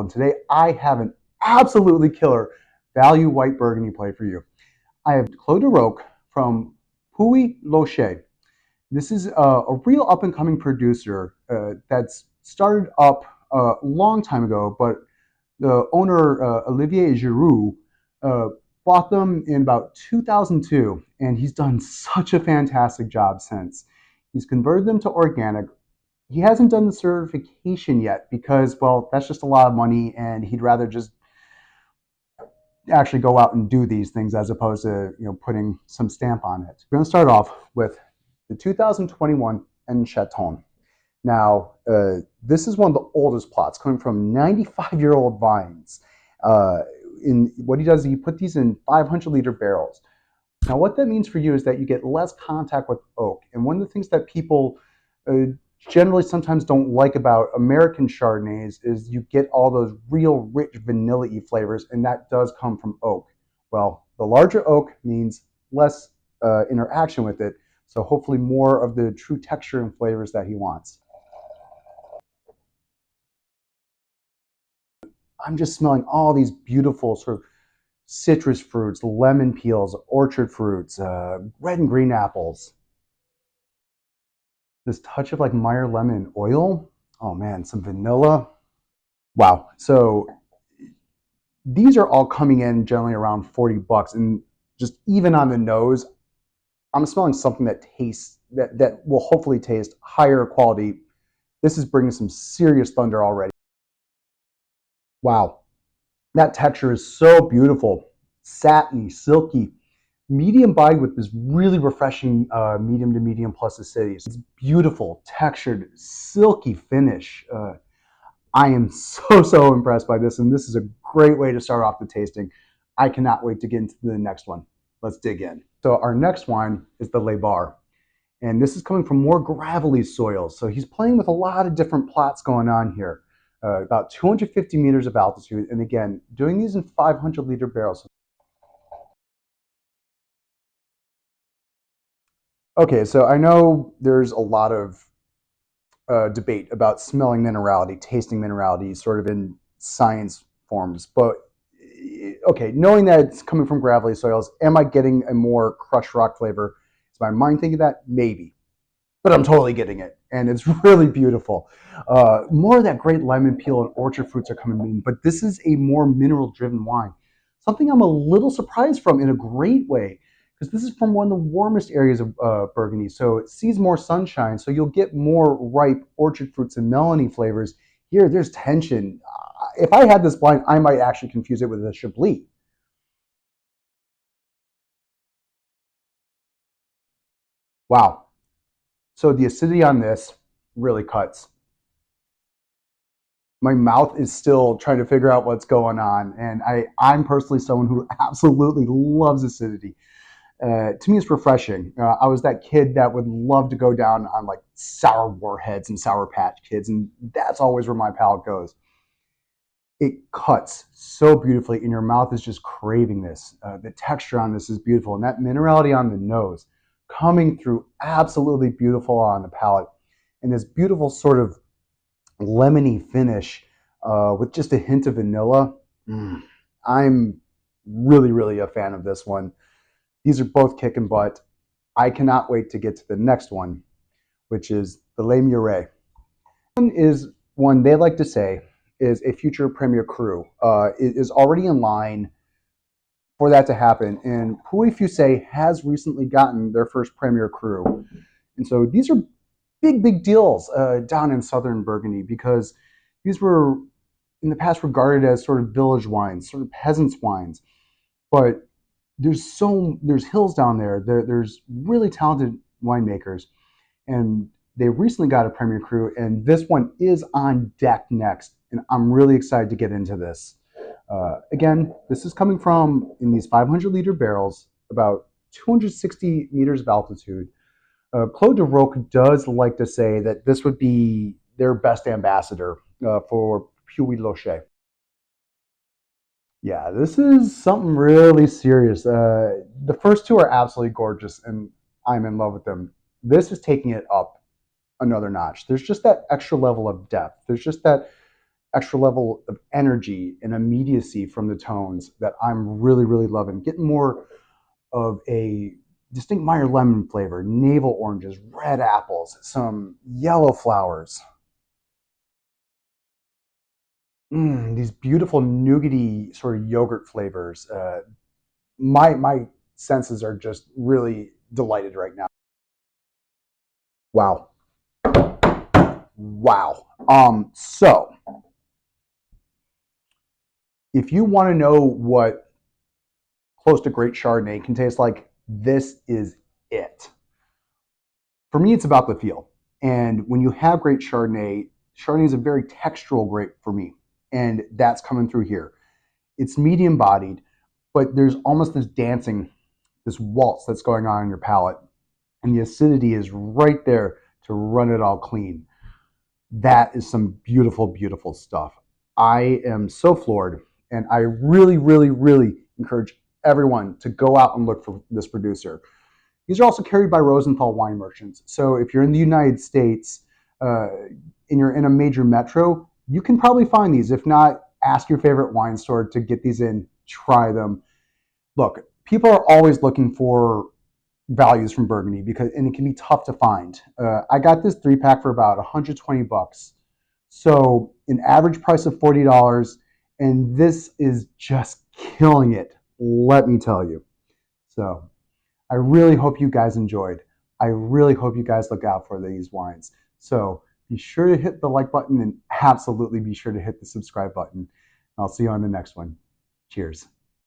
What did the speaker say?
And today I have an absolutely killer value white Burgundy play for you. I have Clos de Rocs from Puy Loche. This is a real up and coming producer that's started up a long time ago, but the owner, Olivier Giroux, uh, bought them in about 2002, and he's done such a fantastic job since. He's converted them to organic. He hasn't done the certification yet because, well, that's just a lot of money, and he'd rather just actually go out and do these things as opposed to putting some stamp on it. We're going to start off with the 2021 Enchaton. Now, this is one of the oldest plots, coming from 95-year-old vines. In what he does, he put these in 500-liter barrels. Now, what that means for you is that you get less contact with oak. And one of the things that people generally sometimes don't like about American Chardonnays is you get all those real rich vanilla-y flavors, and that does come from oak. Well, the larger oak means less interaction with it, so hopefully more of the true texture and flavors that he wants. I'm just smelling all these beautiful sort of citrus fruits, lemon peels, orchard fruits, red and green apples. This touch of like Meyer lemon oil. Oh man, some vanilla. Wow. So these are all coming in generally around 40 bucks. And just even on the nose, I'm smelling something that tastes, that will hopefully taste higher quality. This is bringing some serious thunder already. Wow. That texture is so beautiful. Satiny, silky, medium bodied with this really refreshing medium to medium plus acidity. It's beautiful, textured, silky finish. I am so impressed by this, and this is a great way to start off the tasting. I cannot wait to get into the next one. Let's dig in. So our next wine is the Le Bar, and this is coming from more gravelly soils. So he's playing with a lot of different plots going on here. About 250 meters of altitude, and again, doing these in 500-liter barrels. Okay, so I know there's a lot of debate about smelling minerality, tasting minerality, sort of in science forms. But okay, knowing that it's coming from gravelly soils, am I getting a more crushed rock flavor? Is my mind thinking that? Maybe. But I'm totally getting it. And it's really beautiful. More of that great lemon peel and orchard fruits are coming in, but this is a more mineral driven wine. Something I'm a little surprised from in a great way, because this is from one of the warmest areas of Burgundy. So it sees more sunshine, so you'll get more ripe orchard fruits and melony flavors. Here, there's tension. If I had this blind, I might actually confuse it with a Chablis. Wow. So the acidity on this really cuts. My mouth is still trying to figure out what's going on, and I'm personally someone who absolutely loves acidity. To me, it's refreshing. I was that kid that would love to go down on like sour warheads and Sour Patch Kids, and that's always where my palate goes. It cuts so beautifully, and your mouth is just craving this. The texture on this is beautiful, and that minerality on the nose coming through absolutely beautiful on the palate, and this beautiful sort of lemony finish with just a hint of vanilla. Mm. I'm really a fan of this one. These are both kicking butt. I cannot wait to get to the next one, which is the Le Murray. One is one they like to say is a future Premier Cru. It is already in line for that to happen, and Puy Fusé has recently gotten their first Premier Cru. And so these are big deals down in southern Burgundy, because these were in the past regarded as sort of village wines, sort of peasants wines. But there's hills down there. There's really talented winemakers, and they recently got a Premier Cru, and this one is on deck next. And I'm really excited to get into this. Again, this is coming from in these 500-liter barrels, about 260 meters of altitude. Clos de Rocs does like to say that this would be their best ambassador for Puy Loche. Yeah, this is something really serious. The first two are absolutely gorgeous, and I'm in love with them. This is taking it up another notch. There's just that extra level of depth. There's just that extra level of energy and immediacy from the tones that I'm really, really loving. Getting more of a distinct Meyer lemon flavor, navel oranges, red apples, some yellow flowers. These beautiful nougaty sort of yogurt flavors. My senses are just really delighted right now. Wow, wow. So if you want to know what close to great Chardonnay can taste like, this is it. For me, it's about the feel. And when you have great Chardonnay, Chardonnay is a very textural grape for me, and that's coming through here. It's medium bodied, but there's almost this dancing, this waltz that's going on in your palate, and the acidity is right there to run it all clean. That is some beautiful, beautiful stuff. I am so floored, and I really, really, really encourage everyone to go out and look for this producer. These are also carried by Rosenthal wine merchants. So if you're in the United States uh, and you're in a major metro, you can probably find these. If not, ask your favorite wine store to get these in, try them. Look, people are always looking for values from Burgundy because and it can be tough to find. I got this 3-pack for about 120 bucks. So an average price of $40, and this is just killing it. Let me tell you. So I really hope you guys enjoyed. I really hope you guys look out for these wines. So be sure to hit the like button and absolutely be sure to hit the subscribe button. I'll see you on the next one. Cheers.